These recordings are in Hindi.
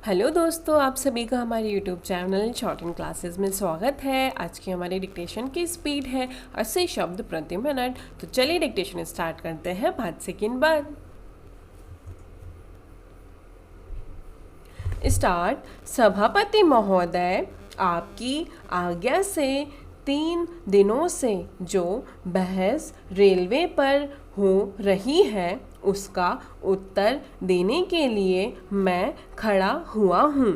हेलो दोस्तों, आप सभी का हमारे YouTube channel short and classes में स्वागत है। आज की हमारी डिक्टेशन की स्पीड है 80 शब्द प्रति मिनट। तो चलिए डिक्टेशन स्टार्ट करते हैं 5 सेकेंड बाद। स्टार्ट। सभापति महोदय, आपकी आज्ञा से 3 दिनों से जो बहस रेलवे पर हो रही है उसका उत्तर देने के लिए मैं खड़ा हुआ हूँ।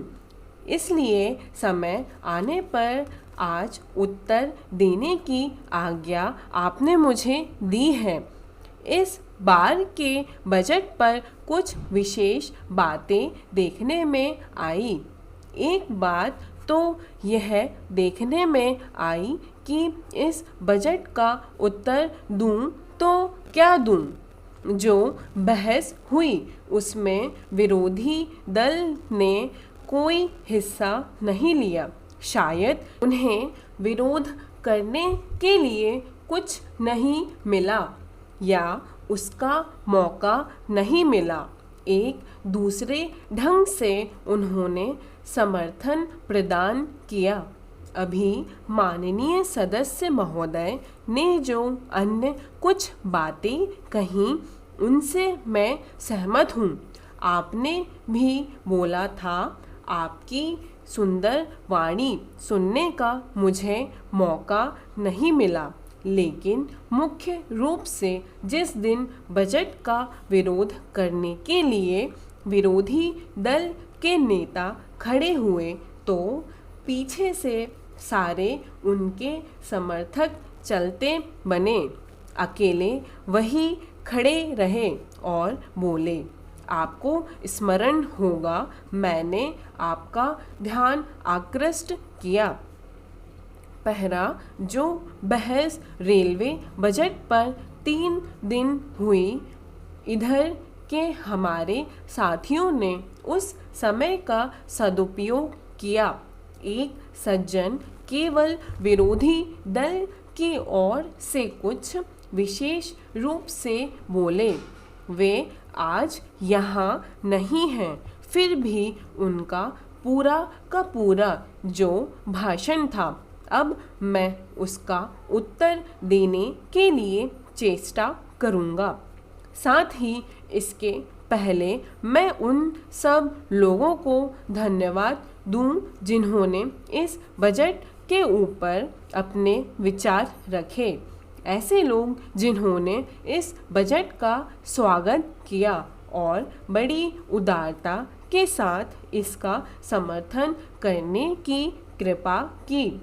इसलिए समय आने पर आज उत्तर देने की आज्ञा आपने मुझे दी है। इस बार के बजट पर कुछ विशेष बातें देखने में आई। एक बात तो यह देखने में आई कि इस बजट का उत्तर दूं तो क्या दूं। जो बहस हुई उसमें विरोधी दल ने कोई हिस्सा नहीं लिया। शायद उन्हें विरोध करने के लिए कुछ नहीं मिला या उसका मौका नहीं मिला। एक दूसरे ढंग से उन्होंने समर्थन प्रदान किया। अभी माननीय सदस्य महोदय ने जो अन्य कुछ बातें कहीं उनसे मैं सहमत हूँ। आपने भी बोला था, आपकी सुंदर वाणी सुनने का मुझे मौका नहीं मिला, लेकिन मुख्य रूप से जिस दिन बजट का विरोध करने के लिए विरोधी दल के नेता खड़े हुए तो पीछे से सारे उनके समर्थक चलते बने। अकेले वही खड़े रहे और बोले। आपको स्मरण होगा, मैंने आपका ध्यान आकृष्ट किया। पहला जो बहस रेलवे बजट पर 3 दिन हुई, इधर के हमारे साथियों ने उस समय का सदुपयोग किया। एक सज्जन केवल विरोधी दल की ओर से कुछ विशेष रूप से बोले। वे आज यहाँ नहीं हैं, फिर भी उनका पूरा का पूरा जो भाषण था, अब मैं उसका उत्तर देने के लिए चेष्टा करूँगा। साथ ही इसके पहले मैं उन सब लोगों को धन्यवाद दूं जिन्होंने इस बजट के ऊपर अपने विचार रखे। ऐसे लोग जिन्होंने इस बजट का स्वागत किया और बड़ी उदारता के साथ इसका समर्थन करने की कृपा की,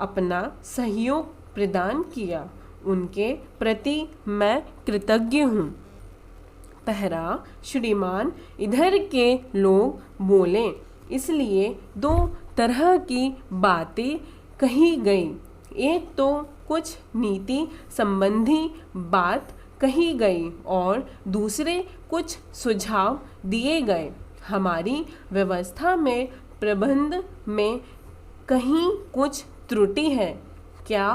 अपना सहयोग प्रदान किया, उनके प्रति मैं कृतज्ञ हूँ। पहला श्रीमान, इधर के लोग बोले, इसलिए 2 तरह की बातें कही गई। एक तो कुछ नीति संबंधी बात कही गई और दूसरे कुछ सुझाव दिए गए। हमारी व्यवस्था में प्रबंध में कहीं कुछ त्रुटि है, क्या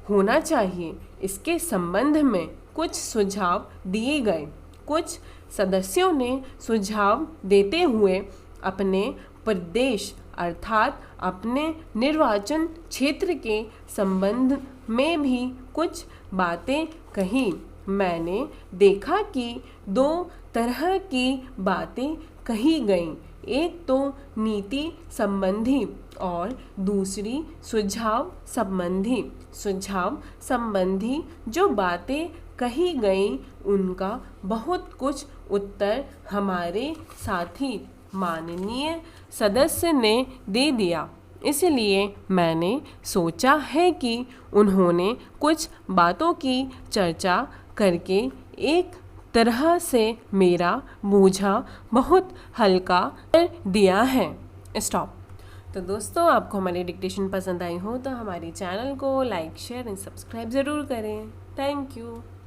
होना चाहिए, इसके संबंध में कुछ सुझाव दिए गए। कुछ सदस्यों ने सुझाव देते हुए अपने प्रदेश अर्थात अपने निर्वाचन क्षेत्र के संबंध में भी कुछ बातें कही। मैंने देखा कि 2 तरह की बातें कही गईं। एक तो नीति संबंधी और दूसरी सुझाव संबंधी। सुझाव संबंधी जो बातें कही गई उनका बहुत कुछ उत्तर हमारे साथी माननीय सदस्य ने दे दिया। इसलिए मैंने सोचा है कि उन्होंने कुछ बातों की चर्चा करके एक तरह से मेरा बोझा बहुत हल्का कर दिया है। स्टॉप। तो दोस्तों, आपको हमारी डिक्टेशन पसंद आई हो तो हमारे चैनल को लाइक, शेयर एंड सब्सक्राइब ज़रूर करें। Thank you.